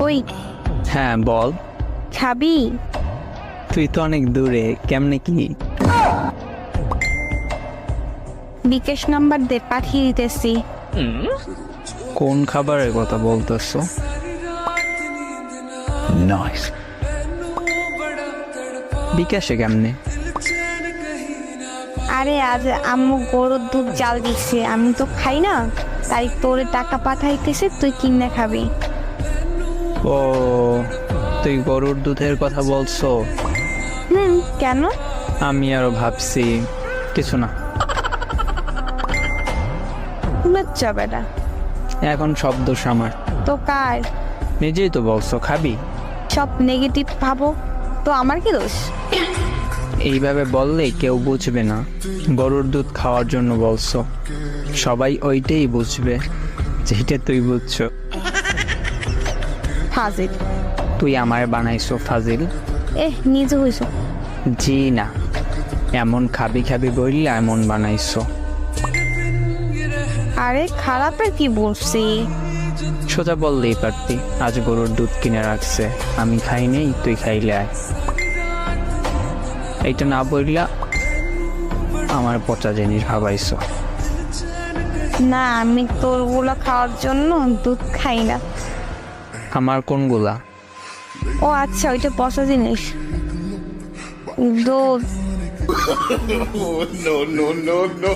ওই হ্যাঁ বল। খাবি? তুই তো অনেক দূরে, কেমনে কি? বিকাশ নাম্বার দে, পাঠিয়ে দিতেছি। কোন খাবারের কথা বলতেছো? Nice. বিকাশে কেমনে? আরে আজ আম্মু গরুর দুধ জাল দিচ্ছে, আমি তো খাই না, তাই তোরে টাকা পাঠাইতেছে, তুই কিনে খাবি। ও, তুই গরুর দুধের কথা বলছো? কেন? আমি আরো ভাবছি কিছু না। বাচ্চা বেটা। এখন সব দোষ আমার। তো কার? নিজেই তো বলছো খাবি। সব নেগেটিভ ভাবো তো আমার কি দোষ? এইভাবে বললে কেউ বুঝবে না। গরুর দুধ খাওয়ার জন্য বলছো, সবাই ওইটাই বুঝবে যেটা তুই বুঝছো। ফাজিল। তুই আমায় বানাইছো ফাজিল? নিজে হইছো। জি না, এমন খাবি খাবি বললে এমন বানাইছো। আরে খারাপের কি বলছি? সোজা বললেই পারতি আজ গরুর দুধ কিনে রাখছে, আমি খাই নেই, তুই খাইলে আয়। এইটা না বললা আমার পচা জিনিস ভাবাইছো। না, আমি তোর গুলা খাওয়ার জন্য দুধ খাই না। আমার কোনগুলা? ও আচ্ছা, ওইটা পচা জিনিস। দুধ। No, no, no, no.